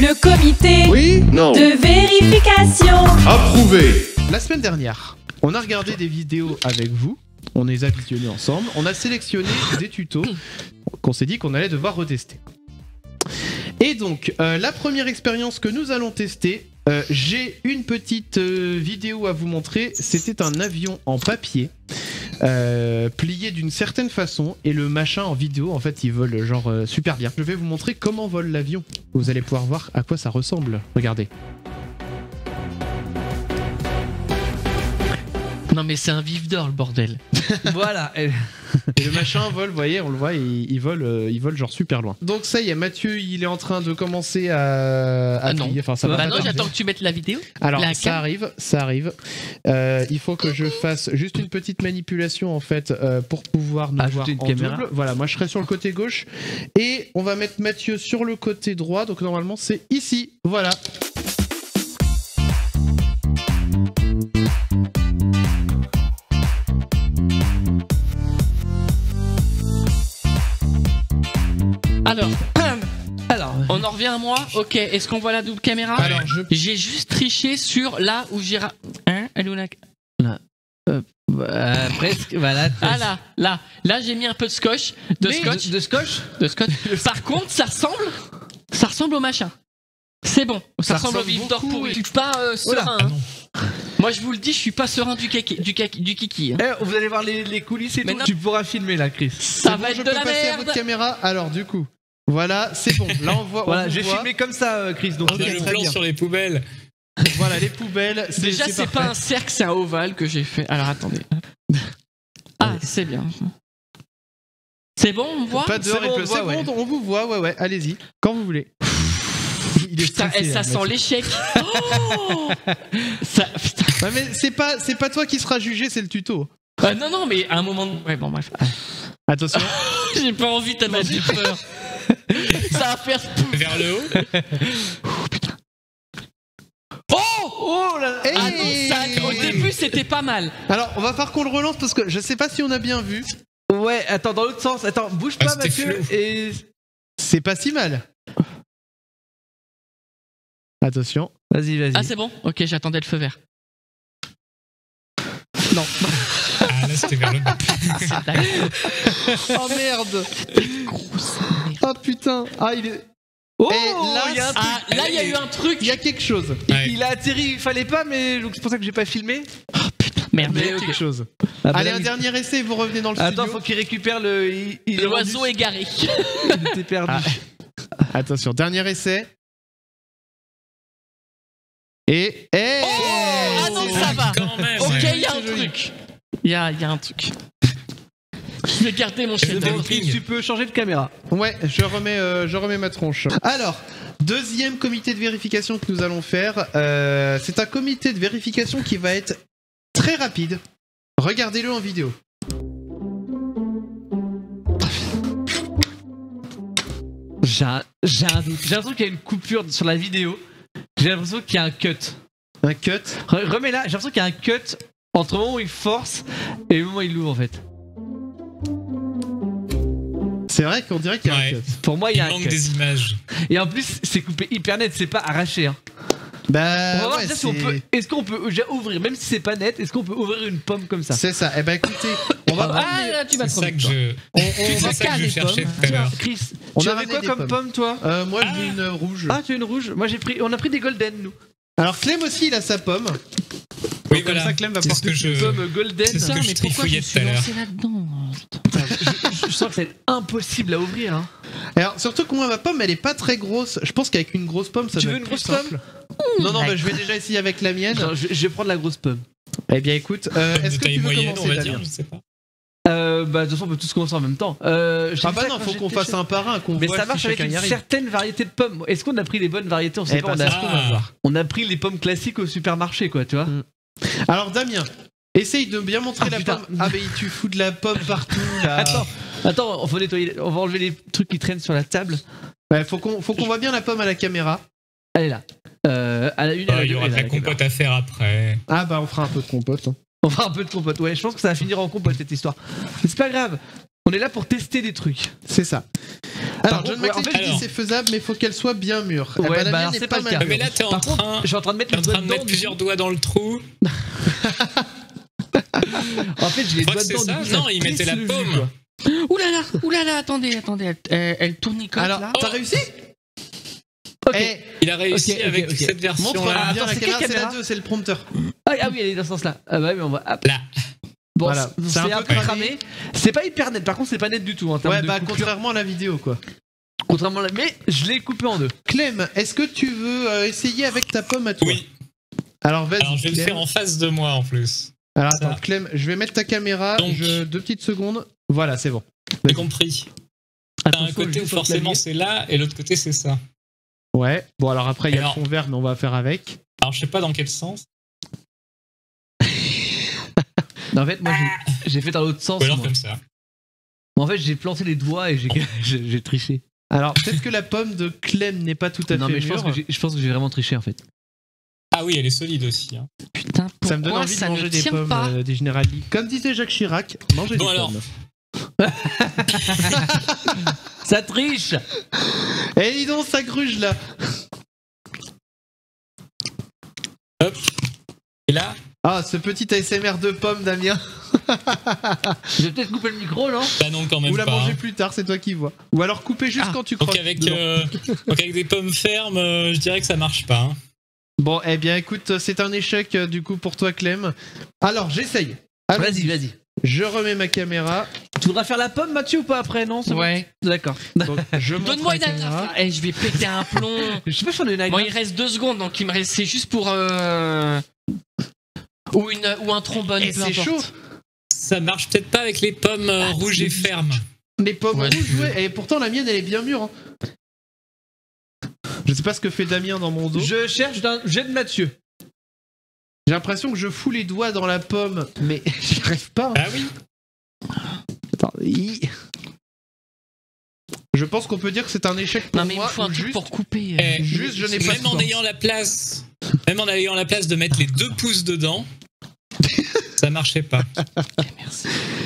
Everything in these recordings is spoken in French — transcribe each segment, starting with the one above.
Le comité Oui? Non. de vérification. Approuvé. La semaine dernière, on a regardé des vidéos avec vous, on les a visionnées ensemble, on a sélectionné des tutos qu'on s'est dit qu'on allait devoir retester. Et donc, la première expérience que nous allons tester, j'ai une petite vidéo à vous montrer. C'était un avion en papier, plié d'une certaine façon, et le machin en vidéo, en fait, il vole genre super bien. Je vais vous montrer comment vole l'avion. Vous allez pouvoir voir à quoi ça ressemble. Regardez. Non mais c'est un vif d'or le bordel. Voilà. Et le machin vole, vous voyez, on le voit, il vole genre super loin. Donc ça y est, Mathieu, il est en train de commencer à non. plier. Enfin, ça va Bah pas non, tarder. j'attends que tu mettes la vidéo. Alors La ça arrive. Il faut que je fasse juste une petite manipulation en fait pour pouvoir nous voir Ajouter une en caméra. double. Voilà, moi je serai sur le côté gauche et on va mettre Mathieu sur le côté droit. Donc normalement c'est ici. Voilà. Alors, on en revient à moi. Ok, est-ce qu'on voit la double caméra? Alors, j'ai juste triché sur là où j'ai... Hein? Elle est où la... Presque, voilà. Ah là j'ai mis un peu de scotch. De scotch. Par contre, ça ressemble au machin. C'est bon, ça ressemble au vif d'or beaucoup, pourri. oui. Je suis pas serein. Ah hein. non. Moi je vous le dis, je suis pas serein du kiki. Hein. Eh, vous allez voir les coulisses et Mais tout. non. Tu pourras filmer là, Chris. Ça c'est va bon, être je de peux la passer à merde. votre caméra. Alors du coup, voilà, c'est bon. Là on voit. Voilà, on je vais voit. filmer comme ça, Chris. Donc, On a le très plan bien. sur les poubelles. Voilà les poubelles. Déjà c'est pas un cercle, c'est un ovale que j'ai fait. Alors attendez. Ah c'est bien. C'est bon, on voit? Pas dehors, C'est bon, on c'est voit, ouais. bon, on vous voit, ouais, allez-y, quand vous voulez. Il est Putain, stressé, ça hein, sent Mathieu. l'échec. Oh ça, putain. Ouais, mais c'est pas toi qui sera jugé, c'est le tuto. Non, mais à un moment... Ouais, bon, bref. Attention. J'ai pas envie tellement j'ai peur. Ça va faire... Vers le haut. Oh là là. Ah non, ça, au début, c'était pas mal. Alors, on va falloir qu'on le relance parce que je sais pas si on a bien vu. Ouais, attends, dans l'autre sens. Attends, bouge Ah, pas, c'était Mathieu. flou. Et. C'est pas si mal. Attention. Vas-y, vas-y. Ah, c'est bon? Ok, j'attendais le feu vert. Non. Ah là c'était vers le bas. C'est d'accord. Oh merde. Grosse merde. Oh putain. Ah, il est. Oh, Et là, il y a un truc. Ah, là, il y a eu un truc. Il y a quelque chose. Ouais. Il a atterri, il fallait pas, mais donc c'est pour ça que j'ai pas filmé. Merde, Mais il y mais a ok. quelque chose. Ah, bah Allez, là, un il- dernier essai et vous revenez dans le Attends, studio. faut qu'il récupère le. Il est L'oiseau rendu- égaré. Il était perdu. Attention, dernier essai. Et. Ah non, ça va. Quand même. Ok, ouais. il y a un C'est joli. truc. Il y a un truc. Je vais garder mon chef le d'œuvre. dumping. Tu peux changer de caméra. Ouais, je remets ma tronche. Alors, deuxième comité de vérification que nous allons faire. C'est un comité de vérification qui va être très rapide. Regardez-le en vidéo. J'ai un doute. J'ai l'impression qu'il y a une coupure sur la vidéo. J'ai l'impression qu'il y a un cut. Un cut. Remets là, j'ai l'impression qu'il y a un cut entre le moment où il force et le moment où il l'ouvre en fait. C'est vrai qu'on dirait qu'il y a Ouais. un cut. Pour moi, il y Il a un manque cut. des images. Et en plus, c'est coupé hyper net, c'est pas arraché. Hein. Bah, On va voir ouais, déjà si on peut. Est-ce qu'on peut déjà ouvrir, même si c'est pas net, est-ce qu'on peut ouvrir une pomme comme ça? c'est ça. Eh ben écoutez, on va Ah, là, tu vas C'est trop ça que vite. je. on C'est va ça que je les cherchais pommes. tout à l'heure. Chris, On tu a avais ramené quoi des comme pommes. pomme toi? moi j'ai une rouge. Ah, tu as une rouge. Moi on a pris des golden nous. Alors Clem aussi il a sa pomme. Oui, Comme voilà. ça Clem va C'est ce porter que je. Pomme golden. C'est ce Putain, que je mais pourquoi je trifouillais tout suis à l'heure. lancé là-dedans? Je sens que c'est impossible à ouvrir. Hein. Alors surtout que moi ma pomme elle est pas très grosse. Je pense qu'avec une grosse pomme ça Tu doit veux être une plus grosse simple. Non bah, je vais déjà essayer avec la mienne. Genre, je vais prendre la grosse pomme. Eh bien écoute, Pomme est-ce de que taille tu veux moyenne, on commencer va Damien dire, je sais pas. Bah de toute façon on peut tous commencer en même temps. Ah bah non, faut qu'on fasse un par un, qu'on Mais voit ça si marche avec chacun y une arrive. certaine variété de pommes. Est-ce qu'on a pris les bonnes variétés? On sait Eh pas. ben, On ça, a, on va voir. on a pris les pommes classiques au supermarché, quoi, tu vois. Alors Damien, essaye de bien montrer Ah, la putain. pomme. Ah mais tu fous de la pomme partout là. Attends, on faut nettoyer. On va enlever les trucs qui traînent sur la table. Ouais, faut qu'on voit bien la pomme à la caméra. Elle est là. À la une, à Ah, la il y deux, aura elle de est la là, caméra. compote à faire après. Ah bah on fera un peu de compote. hein. On fera un peu de compote. Ouais, je pense que ça va finir en compote cette histoire. Mais c'est pas grave. On est là pour tester des trucs. C'est ça. Alors, Par John contre, McClane en fait, dit alors- c'est faisable, mais faut qu'elle soit bien mûre. Ouais, Eh ben, la bah, mienne alors, n'est c'est pas pas le mal cas. Mais là, t'es en Par contre, train, je suis en train de mettre t'es en le doigt train de mettre dedans. plusieurs doigts dans le trou. En fait, j'ai les Je crois doigts que c'est dedans. ça. du coup, Non, il mettait la plisse le jus, paume. quoi. Oulala, attendez, elle tournicote Alors, là. t'as réussi Ok. Eh, Il a réussi Ok, ok, avec ok. cette version-là. montre-la bien attends, la c'est caméra, quelle c'est la caméra 2, c'est le prompteur. Ah oui, elle est dans ce sens-là. Ah bah oui, mais on va. Hop. Là. Bon, Voilà. c'est C'est un un peu peu cramé. cramé. C'est pas hyper net. Par contre, c'est pas net du tout en termes Ouais, de bah coupure. contrairement à la vidéo quoi. Contrairement à la... Mais je l'ai coupé en deux. Clem, est-ce que tu veux essayer avec ta pomme à toi? Oui. Alors vas-y. Alors, je vais le Clem. faire en face de moi en plus. Alors ça. attends, Clem, je vais mettre ta caméra. Donc. 2 petites secondes. Voilà, c'est bon. J'ai compris. T'as un Attention, côté où juste sur le forcément clavier. c'est là et l'autre côté c'est ça. Ouais. Bon alors après il y a le Alors. fond vert, mais on va faire avec. Alors, je sais pas dans quel sens. Non, en fait, moi, j'ai fait dans l'autre sens. Ou alors moi. comme ça. En fait, j'ai planté les doigts et j'ai triché. Alors peut-être que la pomme de Clem n'est pas tout à Non, fait mais je pense, mûre. je pense que j'ai vraiment triché en fait. Ah oui, elle est solide aussi. Hein. Putain, Ça me donne pourquoi envie de ça ne manger des tient pommes pas des General Lee. Comme disait Jacques Chirac, manger Bon, des alors. pommes. Ça triche. Eh dis donc, ça gruge là. Hop. Et là, Ah, ce petit ASMR de pommes, Damien. Je vais peut-être couper le micro, non? bah non, quand même Ou la pas. manger Hein. plus tard, c'est toi qui vois. Ou alors couper juste quand tu Donc croques. avec, dedans. donc avec des pommes fermes, je dirais que ça marche pas. Hein. Bon, eh bien écoute, c'est un échec du coup pour toi, Clem. Alors, j'essaye. Alors, Vas-y. je remets ma caméra. Tu voudras faire la pomme, Mathieu, ou pas après, non? C'est Ouais. bon D'accord. Donc, je montre Donne-moi la une caméra. agrafe. Eh, je vais péter un plomb. Je sais pas si on a une Bon, agrafe. il reste 2 secondes, donc il me reste. C'est juste pour. Ou un trombone, Et peu c'est importe. chaud. Ça marche peut-être pas avec les pommes rouges et fermes. Les pommes Ouais, rouges, tu- ouais. Et pourtant, la mienne, elle est bien mûre. Hein. Je sais pas ce que fait Damien dans mon dos. Je cherche d'un jet de Mathieu. J'ai l'impression que je fous les doigts dans la pomme, mais j'y arrive pas. Ah oui. Attends, je pense qu'on peut dire que c'est un échec pour Non, mais il moi. me faut un ou truc juste... pour couper. Eh, Juste, je n'ai pas Même de en force. ayant la place, de mettre les 2 pouces dedans, ça marchait pas.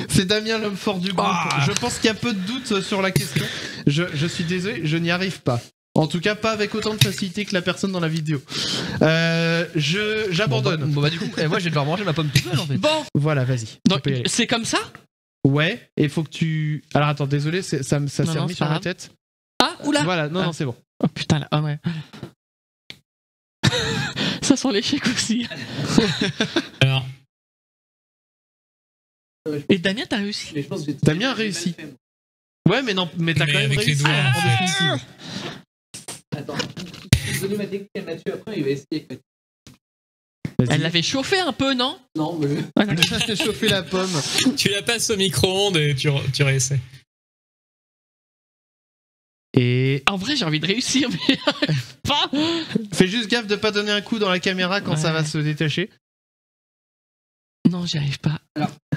C'est Damien l'homme fort du groupe. Ah. Je pense qu'il y a peu de doute sur la question. Je suis désolé, je n'y arrive pas. En tout cas, pas avec autant de facilité que la personne dans la vidéo. J'abandonne. Bon, bah, du coup, moi, je vais devoir manger ma pomme tout seul en fait. Bon, Voilà, vas-y. tu donc peux y aller. c'est comme ça. Ouais, et faut que tu. Alors attends, désolé, ça Non, s'est non, remis c'est sur pas ma grave. tête. Ah, oula. Voilà, non, Ah. non, c'est bon. Oh putain, là. Ah ouais. Ça sent l'échec aussi. Alors, Et Damien, t'as réussi. T'as bien réussi. Ouais, mais non, mais t'as Mais quand même avec les réussi. doigts, en en fait. définitive. Attends. Je vais donner ma technique à Mathieu après, il va essayer. Vas-y. Elle l'avait chauffé un peu, non? Non, mais. J'ai chauffé la pomme. tu la passes au micro-ondes et tu réessaies. Et En vrai, j'ai envie de réussir, mais pas. fais juste gaffe de pas donner un coup dans la caméra quand ça Ouais. va se détacher. Non, j'y arrive pas.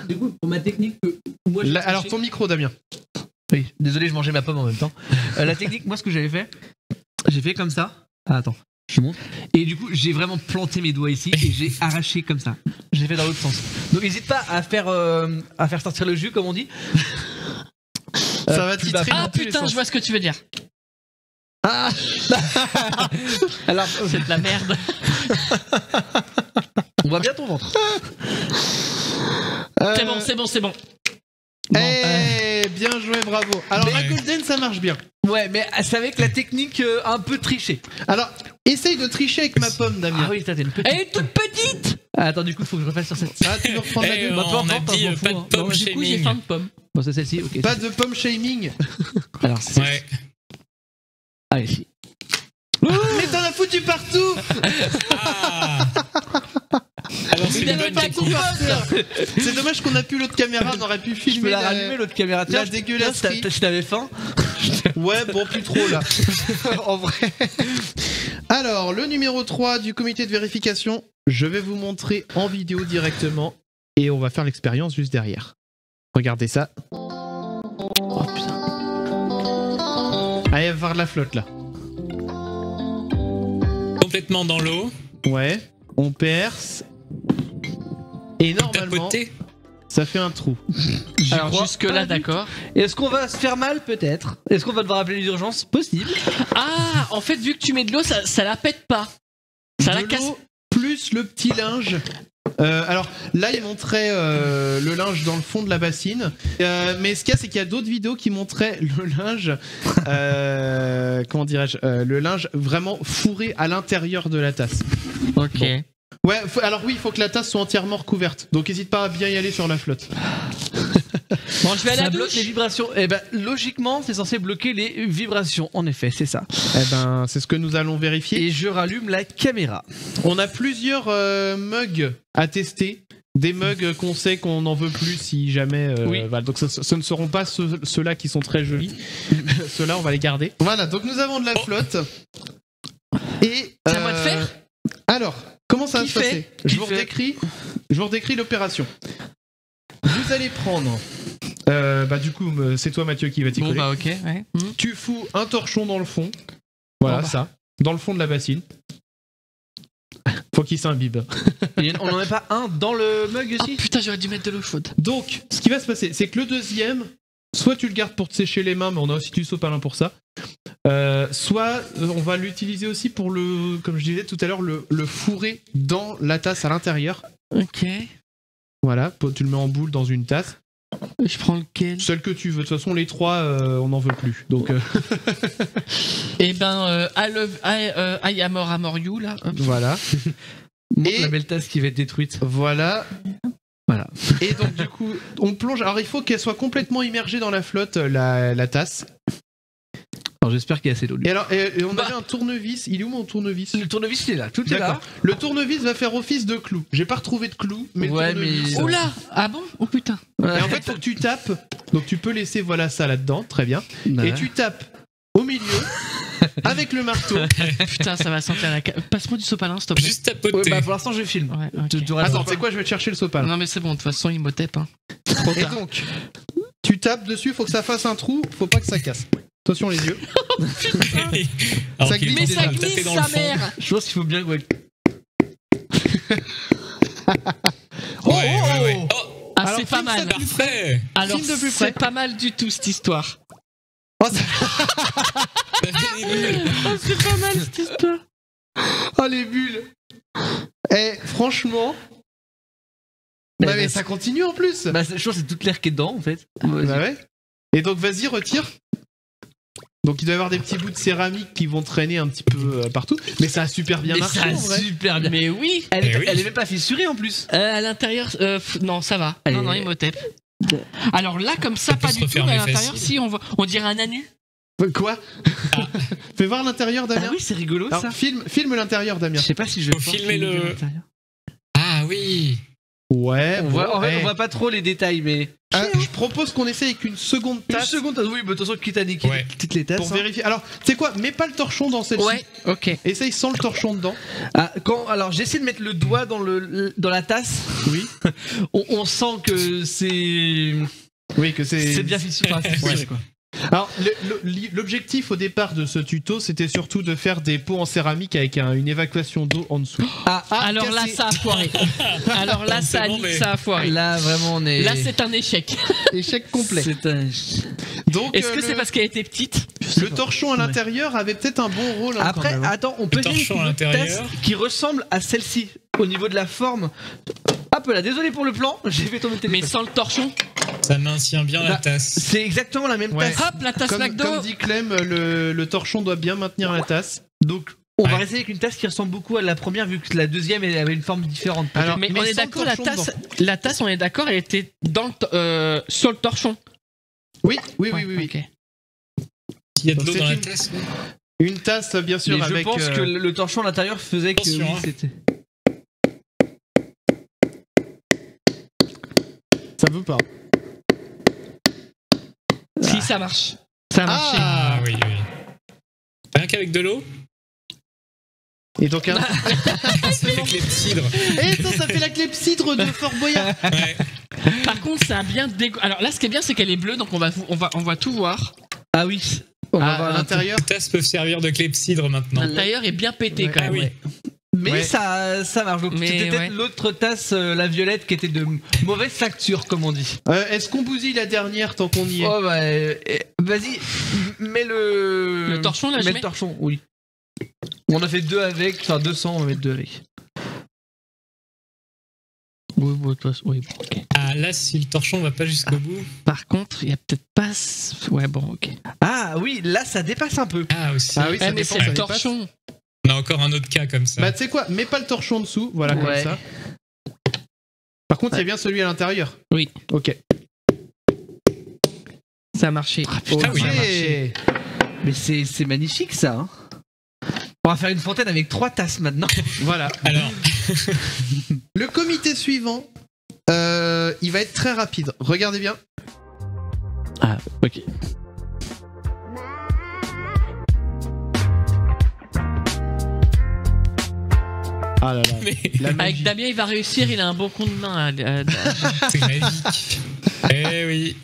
Du coup, pour ma technique, moi, Alors ton micro, Damien. Oui, désolé, je mangeais ma pomme en même temps. La technique, moi, ce que j'avais fait, j'ai fait comme ça. Ah, attends, je montre. Et du coup, j'ai vraiment planté mes doigts ici et j'ai arraché comme ça. J'ai fait dans l'autre sens. Donc, n'hésite pas à faire sortir le jus, comme on dit. Ça va plus bas. titrer Ah dans tous les putain, sens. je vois ce que tu veux dire. Ah Alors, C'est de la merde. on voit bien ton ventre. C'est bon. Eh, bien joué, bravo. Alors la Mais- golden, ça marche bien. Ouais, mais c'est avec la technique un peu trichée. Alors, essaye de tricher avec ma pomme, Damien. Ah oui, t'as une petite. Elle est toute petite. Ah, attends, du coup, faut que je refasse sur cette. Ah, tu veux reprendre la Eh, gueule Bah, peu on a importe, dit je m'en fous, pas de hein. pomme Du coup, j'ai shaming. faim de pomme. Bon, c'est celle-ci, ok. Pas de pomme shaming. Alors, c'est. Ouais. Allez, si. Mais t'en as foutu partout. Ah alors c'est Il une avait bonne pas technique. C'est dommage qu'on a plus l'autre caméra, on aurait pu Je filmer peux la rallumer l'autre caméra. la Tiens, dégueulasserie. si t'avais faim. Ouais, bon, plus trop là. En vrai. Alors, le numéro 3 du comité de vérification, je vais vous montrer en vidéo directement et on va faire l'expérience juste derrière. Regardez ça. Oh putain. Allez, va voir de la flotte là. Complètement dans l'eau. Ouais, on perce. Et normalement, Tapoté. ça fait un trou. Alors crois jusque pas là du d'accord. Est-ce qu'on va se faire mal peut-être? Est-ce qu'on va devoir appeler les urgences? Possible. Ah, en fait vu que tu mets de l'eau, ça la pète pas. Ça la De casse. l'eau plus le petit linge. Alors là, il montrait le linge dans le fond de la bassine. Mais ce qu'il y a, c'est qu'il y a d'autres vidéos qui montraient le linge, comment dirais-je, le linge vraiment fourré à l'intérieur de la tasse. Ok. Bon. Ouais, alors oui, il faut que la tasse soit entièrement recouverte. Donc n'hésite pas à bien y aller sur la flotte. Bon, je vais à la Ça bloque douche. les vibrations. Eh ben, logiquement, c'est censé bloquer les vibrations. En effet, c'est ça. Eh ben, c'est ce que nous allons vérifier. Et je rallume la caméra. On a plusieurs mugs à tester. Des mugs qu'on sait qu'on n'en veut plus si jamais. Oui. Voilà, donc ce ne seront pas ceux-là qui sont très jolis. Ceux-là, on va les garder. Voilà, donc nous avons de la flotte. Et. C'est à moi de faire. Alors, comment ça va Qui se passer fait Je Qui vous fait redécris l'opération. Vous allez prendre. Du coup, c'est toi, Mathieu, qui va t'y Bon coller. bah ok. Ouais. Tu fous un torchon dans le fond. Voilà, Bon, bah. ça. Dans le fond de la bassine. Faut qu'il s'imbibe. On n'en met pas un dans le mug Oh aussi? putain, j'aurais dû mettre de l'eau chaude. Donc, ce qui va se passer, c'est que le deuxième, soit tu le gardes pour te sécher les mains, mais on a aussi du sopalin pour ça. Soit on va l'utiliser aussi pour le, comme je disais tout à l'heure, le fourrer dans la tasse à l'intérieur. Ok. Voilà, tu le mets en boule dans une tasse. Je prends lequel? Celle que tu veux. De toute façon, les trois, on n'en veut plus. Donc, Eh ben, I am or you là. Hop. voilà. Montre Et- la belle tasse qui va être détruite. Voilà. Voilà. Et donc, du coup, on plonge. Alors, il faut qu'elle soit complètement immergée dans la flotte, la tasse. Alors j'espère qu'il y a assez d'eau. Et alors, et on avait un tournevis. Il est où mon tournevis? Le tournevis il est là, tout est là. D'accord. Le tournevis va faire office de clou. J'ai pas retrouvé de clou, mais le Ouais, tournevis. mais- Oh là. Ah bon? Oh putain. Et en fait, faut que tu tapes. Donc, tu peux laisser voilà ça là-dedans, très bien. Ouais. Et tu tapes au milieu avec le marteau. Putain, ça va sentir la. Passe-moi du sopalin, s'il te plaît. Juste tapoter. Ouais, bah pour l'instant je filme. Ouais, ok. Tu auras- Attends, c'est quoi? Je vais te chercher le sopalin. Non mais c'est bon, de toute façon il m'otep. Hein. Trop Et tard. donc, tu tapes dessus. Faut que ça fasse un trou. Faut pas que ça casse. Attention les yeux. Alors Ça qu'il glisse. est Mais ça tapé glisse dans le sa fond. mère. Je pense qu'il faut bien que. Ouais, ouais. Oh, Ah Alors, c'est pas filme ça mal. de parfait. Alors Filme de plus près. c'est pas mal du tout cette histoire. Oh, ça- Ça fait des bulles. Oh c'est pas mal cette histoire. oh, les bulles. Eh, franchement. Bah, mais bah, ça continue en plus. Bah je pense que c'est toute l'air qui est dedans en fait. Bah ouais. Et donc vas-y, retire. Donc il doit y avoir des petits bouts de céramique qui vont traîner un petit peu partout. Mais ça a super bien Mais marché ça en a vrai. super bien. Mais oui. Elle est, Eh oui. elle est même pas fissurée en plus. À l'intérieur, non ça va. Allez. Non non il m'otep. Alors là comme ça, peut pas se du tout. À refermer l'intérieur, facile. si on dirait un anu. Quoi? Fais voir l'intérieur, Ah Damien. oui c'est rigolo Alors, ça. filme l'intérieur, Je Damien. sais pas si je vais Faut pouvoir filmer filmer le- l'intérieur. Ah oui. Ouais, On bon, voit, en fait, eh. on voit pas trop les détails mais. Je propose qu'on essaye avec une seconde Une tasse seconde, oui, mais de toute façon, quitte à niquer Ouais. toutes les tasses. pour hein. vérifier. Alors, tu sais quoi? Mets pas le torchon dans celle-ci. Ouais. Ok. Essaye sans le torchon dedans. Ah, alors, j'essaie de mettre le doigt dans la tasse. Oui. On sent que c'est. Oui, que C'est bien fissuré. Enfin, fissuré, Ouais. quoi. Alors, l'objectif au départ de ce tuto, c'était surtout de faire des pots en céramique avec une évacuation d'eau en dessous. Ah, Alors là cassé. ça a foiré. Alors là ça a bon, dit que mais- ça a foiré. là, vraiment, on est. Là c'est un échec. Échec complet. C'est un. Donc, Est-ce que c'est parce qu'elle était petite? le torchon à l'intérieur avait peut-être un bon rôle. hein, Après, quand même, hein. attends, on peut Le essayer torchon une à autre tasse l'intérieur. qui ressemble à celle-ci au niveau de la forme. Hop là, désolé pour le plan, j'ai fait tomber le téléphone. Mais sans le torchon. Ça maintient bien la Bah, tasse. C'est exactement la même Ouais. tasse. Hop la tasse Comme McDo. dit Clem, le torchon doit bien maintenir la tasse. Donc, on va Ouais. rester avec une tasse qui ressemble beaucoup à la première, vu que la deuxième elle avait une forme différente. Alors, Mais on est sans le d'accord, la torchon tasse, on est d'accord, elle était sur le torchon. Oui, oui, oui, Ouais, oui, oui. ok. Il y a de Donc, l'eau c'est dans la une- tasse. Une tasse, bien sûr, Mais je avec. pense que le torchon à l'intérieur faisait que Attention, oui, hein. c'était. Ça veut pas. Si ça marche. Ça a marché. Ah oui, oui. Rien qu'avec de l'eau. Et donc, Ça fait clepsydre. Eh, ça fait la clepsydre de Fort Boyard. Ouais. Par contre, ça a bien Alors là, ce qui est bien, c'est qu'elle est bleue, donc on va tout voir. Ah oui. On va À voir l'intérieur. Les tasses peuvent servir de clepsydre maintenant. L'intérieur est bien pété Ouais. quand Ah même. oui. Mais Ouais. ça marche. Donc Mais c'était peut-être ouais. l'autre tasse, la violette, qui était de mauvaise facture, comme on dit. Est-ce qu'on bousille la dernière tant qu'on y est? Oh bah, vas-y, mets le torchon, là, je mets mets le torchon, oui. On a fait 2 avec, enfin 200, on va mettre 2 avec. Oui, bon, oui, bon, ok. Ah, là, si le torchon va pas jusqu'au bout. Par contre, il y a peut-être pas. Ouais, bon, ok. Ah oui, là ça dépasse un peu. Ah, aussi. Ah oui, ça mais dépend, c'est ça le dépasse. torchon. On a encore un autre cas comme ça. Bah tu sais quoi, mets pas le torchon en dessous, voilà Ouais. comme ça. Par contre, il y a bien celui à l'intérieur. Oui. Ok. Ça a marché. putain, Ok. oui. Ça a marché. Mais c'est magnifique ça. Hein. On va faire une fontaine avec 3 tasses maintenant. Voilà. Alors, Le comité suivant, il va être très rapide. Regardez bien. Ah, ok. Ah là là. mais La magie. Avec Damien, il va réussir, il a un bon coup de main. c'est magique. Eh oui.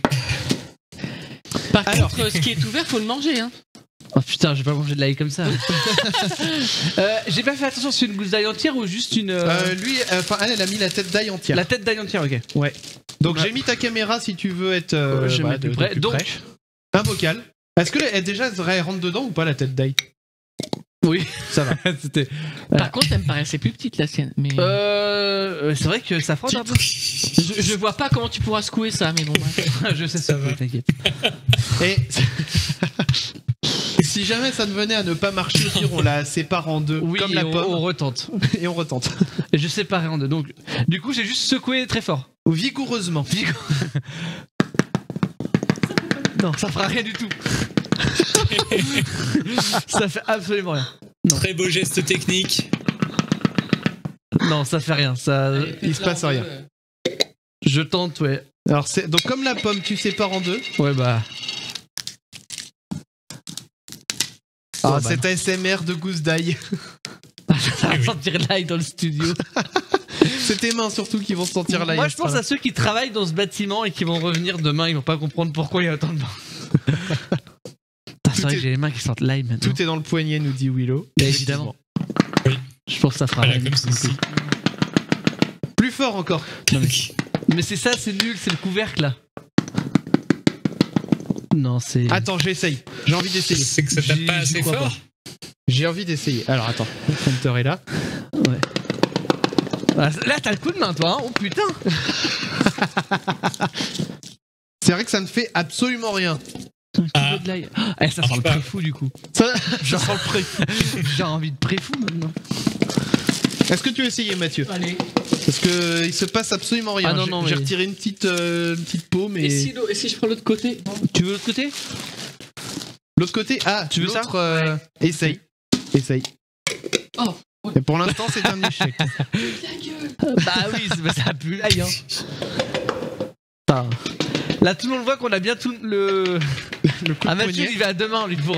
Par Alors. contre, ce qui est ouvert, faut le manger. Hein. Oh putain, j'ai pas mangé de l'ail comme ça. J'ai pas fait attention, c'est une gousse d'ail entière ou juste une. Lui, enfin, elle a mis la tête d'ail entière. La tête d'ail entière, ok. Ouais. Donc Ouais. j'ai mis ta caméra si tu veux être Je bah, mets plus de près. plus Donc, près. Un bocal. Est-ce que déjà elle rentre dedans ou pas la tête d'ail? oui, Ça va. c'était. Par contre, elle me paraissait plus petite, la sienne. Mais... C'est vrai que ça frotte un peu. je vois pas comment tu pourras secouer ça, mais bon. Ouais. Je sais Ça ça, va. t'inquiète. Et si jamais ça ne venait à ne pas marcher, au pire, on la sépare en deux, Oui, comme et la on pomme, retente. et on retente. Et je séparais en deux. Donc, du coup, j'ai juste secoué très fort. Vigoureusement. Non, ça fera rien du tout. Ça fait absolument rien. Très beau geste technique. Non, ça fait rien. Ça, Il se passe rien. je tente, ouais. Alors c'est donc comme la pomme, tu sépares en deux. Ouais, bah. Ah, bah. cet ASMR de gousse d'ail. Ça va sentir l'ail dans le studio. C'est tes mains surtout qui vont se sentir l'ail. Moi, je pense à ceux qui travaillent dans ce bâtiment et qui vont revenir demain. Ils vont pas comprendre pourquoi il y a autant de main. C'est vrai est- que j'ai les mains qui sentent l'ail maintenant. Tout est dans le poignet, nous dit Willow. Mais évidemment. Oui. Je pense que ça fera Voilà, rien. comme ceci. Plus fort encore. Mais c'est ça, c'est nul, c'est le couvercle là. Non, c'est. Attends, j'essaye. J'ai envie d'essayer. C'est que ça tape pas J'y assez crois fort. J'ai envie d'essayer. Alors attends, le compteur est là. Ouais. Ah, là, t'as le coup de main, toi, hein. Oh putain. C'est vrai que ça ne fait absolument rien. Ah. De l'ail. Ah, ça sent le pas. préfou du coup. Ça... Genre le préfou. J'ai envie de préfou maintenant. Est-ce que tu veux essayer, Mathieu? Allez. Parce que il se passe absolument rien. Ah non, J'ai- non, J'ai mais- retiré une petite peau, mais Et si je prends l'autre côté? Tu veux l'autre côté? l'autre côté. Ah, Tu veux ça? l'autre, essaye. Essaye. Oh. Et pour l'instant, c'est un échec. Bah oui, ça pue l'ail, hein. Putain. Là, tout le monde voit qu'on a bien tout le. Le coup de Ah, Mathieu, poignet. il va demain, lui, pour.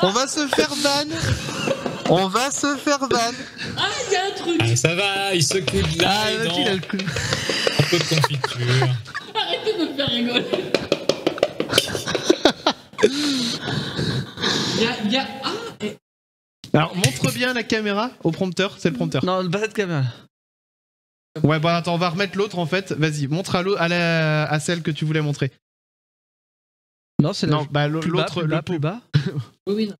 On va se faire ban. On va se faire ban. Ah, il y a un truc! Ah, ça va, il secoue de Ah, l'ail Mathieu, il a le coup. un peu de confiture. Arrêtez de me faire rigoler! Il y a. Ah! Alors, montre bien la caméra au prompteur. C'est le prompteur. Non, pas cette caméra. Ouais, bah attends, on va remettre l'autre en fait. Vas-y, montre à celle que tu voulais montrer. Non, c'est Non, bah l'autre, le plus pot. bas. Oui, oui.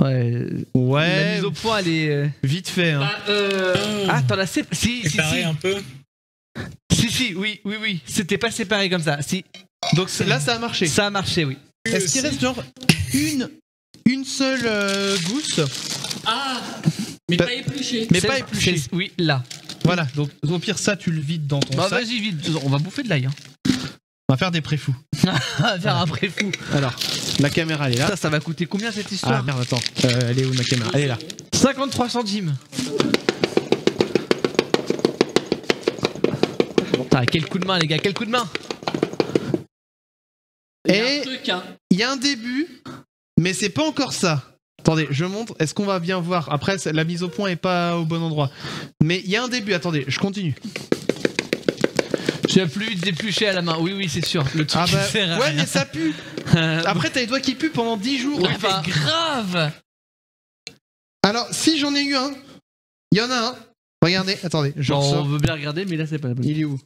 Ouais. La Ouais, mise au point, elle est. vite fait. Hein. Ah, t'en as séparé. Si, Séparé un peu. si, oui. C'était pas séparé comme ça. Si, Donc là, ça a marché. ça a marché, oui. Est-ce qu'il reste genre une seule gousse? Ah! Mais Bah- pas épluché. Mais pas épluchée. Oui, là. Voilà, donc au pire, ça, tu le vides dans ton Bah, sac. vas-y, vite. On va bouffer de l'ail. Hein. On va faire des préfous. On va faire un préfou. Alors, la caméra, elle est là. Ça va coûter combien cette Ah histoire merde, attends. Elle est où ma caméra? Elle est là. 53 centimes. Putain, quel coup de main, les gars, quel coup de main. Il y a Et un truc, hein. il y a un début, mais c'est pas encore ça. Attendez, je montre. Est-ce qu'on va bien voir? Après, la mise au point est pas au bon endroit. Mais il y a un début. Attendez, je continue. Tu vas plus vite d'éplucher à la main. Oui, c'est sûr. Le truc Ah qui bah, sert à ouais, rien. mais ça pue. Après, t'as les doigts qui puent pendant 10 jours. Ouais, mais grave. Alors, si j'en ai eu un, il y en a un. Regardez, attendez, je Genre, on ressors. veut bien regarder, mais là, c'est pas la bonne. Il est où?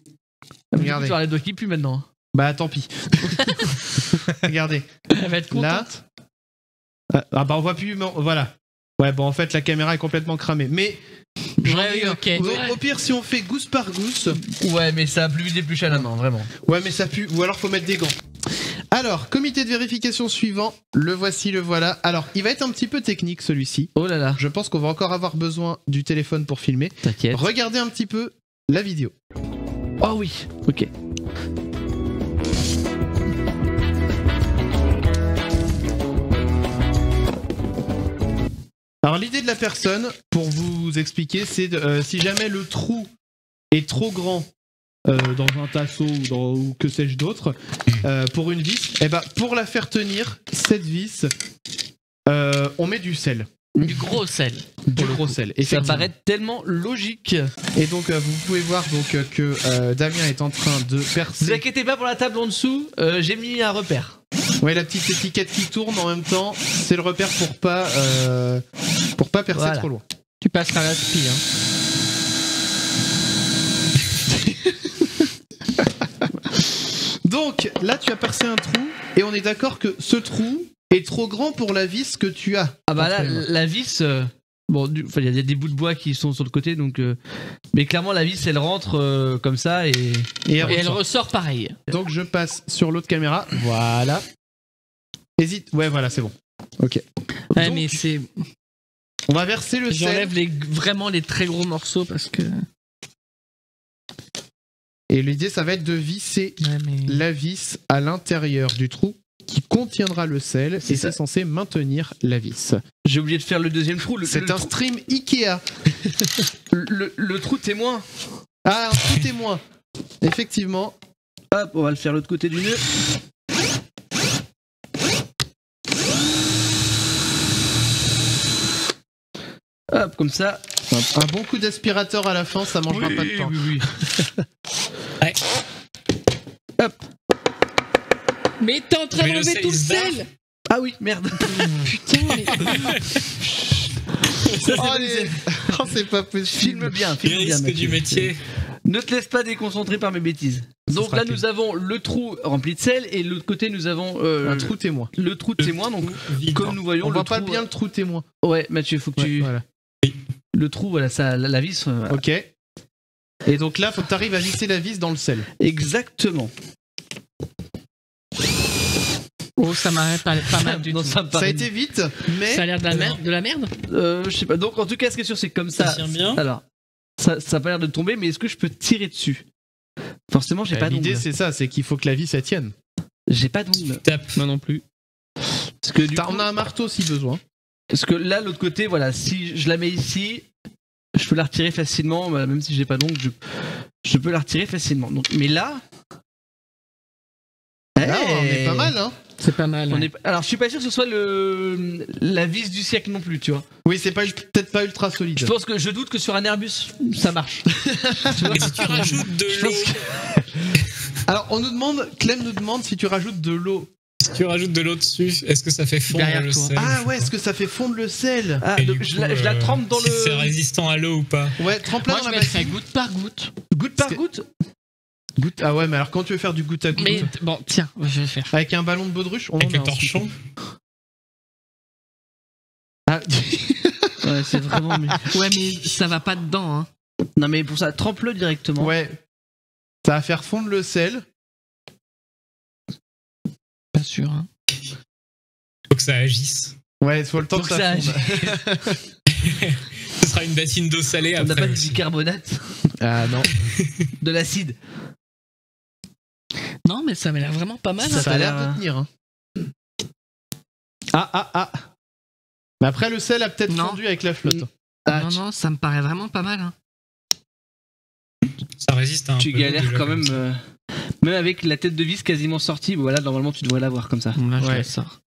Regardez. Regardez. Tu vas les doigts qui puent maintenant. Bah, tant pis. Regardez. Elle va être contente. Là. Ah bah, on voit plus, mais voilà. Ouais, bon, en fait, la caméra est complètement cramée. Mais, Ouais, ok. au pire, si on fait gousse par gousse. Ouais, mais ça va plus vite d'éplucher à la main, vraiment. Ouais, mais ça pue. Ou alors, faut mettre des gants. Alors, comité de vérification suivant. Le voici, le voilà. Alors, il va être un petit peu technique, celui-ci. Oh là là. Je pense qu'on va encore avoir besoin du téléphone pour filmer. T'inquiète. Regardez un petit peu la vidéo. Oh oui. Ok. Alors l'idée de la personne, pour vous expliquer, c'est si jamais le trou est trop grand dans un tasseau ou que sais-je d'autre, pour une vis, et pour la faire tenir, cette vis, on met du sel. Du gros sel. Du gros sel. Ça effectivement. paraît tellement logique. Et donc vous pouvez voir donc, que Damien est en train de Vous percer. inquiétez pas pour la table en dessous, j'ai mis un repère. Ouais, la petite étiquette qui tourne en même temps, c'est le repère pour pas percer Voilà. trop loin. Tu passeras la spie, hein. Donc là, tu as percé un trou et on est d'accord que ce trou est trop grand pour la vis que tu as. Ah bah là, entre les mains. la vis, bon, il y a des bouts de bois qui sont sur le côté, donc. Mais clairement, la vis, elle rentre comme ça et. Et Et elle ressort pareil. Donc je passe sur l'autre caméra. Voilà. Hésite. Ouais, voilà, c'est bon. Ok. Ouais, Donc, mais c'est. on va verser le sel. J'enlève vraiment les très gros morceaux parce que. Et l'idée, ça va être de visser Ouais, mais. la vis à l'intérieur du trou qui contiendra le sel et C'est ça. c'est censé maintenir la vis. J'ai oublié de faire le deuxième trou. C'est un stream Ikea. Le trou témoin. Ah, un trou témoin. Effectivement. Hop, on va le faire de l'autre côté du nœud. Hop, comme ça. Un bon coup d'aspirateur à la fin, ça mangera pas de temps. Oui. Ouais. Hop. Mais t'es en train Mais le d'enlever sel, tout le il se barre. sel. Ah oui, merde. Putain, mais. Ça, Oh, c'est les- oh, c'est pas possible. Filme bien, Les filme bien. risques Mathieu. du métier. Ne te laisse pas déconcentrer par mes bêtises. Donc sera là, que- nous avons le trou rempli de sel et de l'autre côté, nous avons Un trou témoin. le trou de témoin. Donc, Vide. comme nous voyons, On le voit trou, pas bien le trou témoin. Ouais, Mathieu, faut que Ouais, tu. voilà. Le trou, voilà, ça, la vis. Ok. Et donc là, faut que tu arrives à visser la vis dans le sel. Exactement. Oh, ça m'a pas mal du Non, tout. ça me Ça a paraît- été vite, mais Ça a l'air de la merde. De la merde. Je sais pas. Donc, en tout cas, ce qui est sûr, c'est que comme Ça ça. tient bien. Alors, ça a pas l'air de tomber, mais est-ce que je peux tirer dessus? Forcément, j'ai pas l'idée d'ongle. c'est ça, c'est qu'il faut que la vis ça tienne. J'ai pas d'ongle. Tape. Moi non plus. Parce que du coup, On a un marteau si besoin. parce que là, l'autre côté, voilà, si je la mets ici, je peux la retirer facilement, voilà, même si j'ai pas d'ongle, je peux la retirer facilement. Donc, mais là. Là, on est pas mal, hein. C'est pas mal. On ouais. est... Alors, je suis pas sûr que ce soit la vis du siècle non plus, tu vois. Oui, c'est pas peut-être pas ultra solide. Je pense que je doute que sur un Airbus, ça marche. Mais si tu rajoutes de l'eau, Alors, Clem nous demande si tu rajoutes de l'eau. si tu rajoutes de l'eau dessus, est-ce que ça fait fondre Derrière le toi. sel? Ah ouais, est-ce que ça fait fondre le sel? Ah, Et donc du je coup, la trempe dans si c'est le. résistant à l'eau ou pas? Ouais, trempe-la Moi, dans je la mettrais bassine. goutte par goutte. Goutte par Parce que- goutte. Goutte. Ah ouais, mais alors quand tu veux faire du goutte à goutte, Mais bon, tiens, je vais faire. avec un ballon de baudruche, on Avec en a le un, torchon? Ah, Ouais, c'est vraiment. Ouais, mais ça va pas dedans, hein. Non, mais pour ça, trempe-le directement. ouais. Ça va faire fondre le sel. Pas sûr, hein. Faut que ça agisse. Ouais, il faut le temps Donc que ça fonde. Ce sera une bassine d'eau salée On n'a après. pas du aussi. bicarbonate, Ah non, de l'acide. Non, mais ça m'a l'air vraiment pas mal. Ça ça hein. a l'air de tenir. Hein. Ah. Mais après, le sel a peut-être Non. fondu avec la flotte. Ah, Non, ça me paraît vraiment pas mal. Hein. Ça résiste à un tu peu d'eau galères déjà quand comme même. ça. Même avec la tête de vis quasiment sortie, voilà, normalement tu devrais l'avoir comme ça. Bon, là, je Ouais. la sors.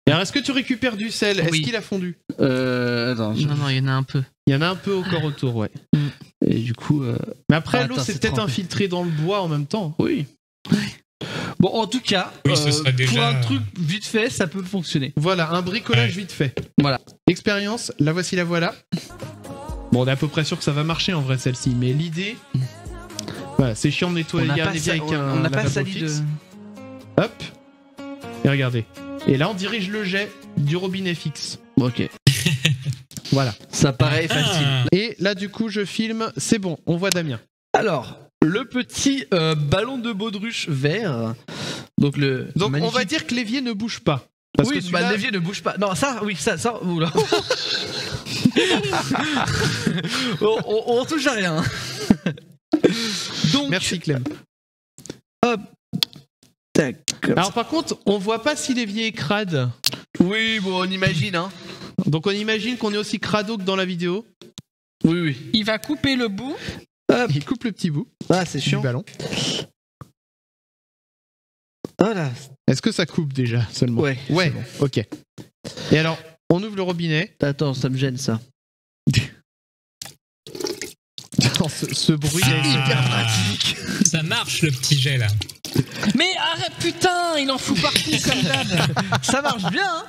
Et alors, est-ce que tu récupères du sel? Est-ce Oui. qu'il a fondu? Attends. Non, il y en a un peu. Il y en a un peu encore autour, ouais. Et du coup. Mais après, Ah, l'eau attends, c'est c'est peut-être trempé. infiltré dans le bois en même temps. Oui. Bon, en tout cas, Oui, ce serait pour déjà- un truc vite fait, ça peut fonctionner. Voilà, un bricolage Ouais. vite fait. Voilà. Expérience, la voici, la voilà. Bon, on est à peu près sûr que ça va marcher en vrai celle-ci, mais l'idée. Voilà, c'est chiant de nettoyer un évier avec un on n'a pas lavabo sali de. fixe. Hop. Et regardez. Et là, on dirige le jet du robinet fixe. Ok. Voilà. Ça paraît Ah. facile. Et là, du coup, je filme. C'est bon, on voit Damien. Alors, le petit ballon de baudruche vert. Donc, Donc, on magnifique- va dire que l'évier ne bouge pas. Parce oui, que celui-là- bah, l'évier ne bouge pas. Non, ça, oui, ça. Oula. on touche à rien. Donc, Merci, Clem. tac. Alors, par contre, on voit pas si l'évier est crade. Oui, bon, on imagine, hein. Donc, on imagine qu'on est aussi crado que dans la vidéo. Oui, oui. Il va couper le bout. Il coupe le petit bout Ah, c'est du chiant. ballon. Voilà. Est-ce que ça coupe déjà seulement? Ouais. Ouais, c'est bon. ok. Et alors, on ouvre le robinet. Attends, ça me gêne ça. ce bruit Ah. est hyper pratique. Ça marche le petit jet là. Mais arrête, putain, il en fout partout comme d'hab. Ça marche bien, hein.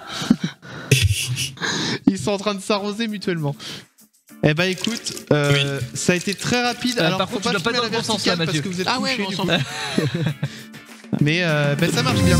Ils sont en train de s'arroser mutuellement. Eh ben écoute, ça a été très rapide. Alors par faut contre, tu dois pas filmer dans le la bon sens, là, verticale parce Mathieu. que vous êtes Ah ouais, couchés, mais on du s'en coup. Mais ça marche bien.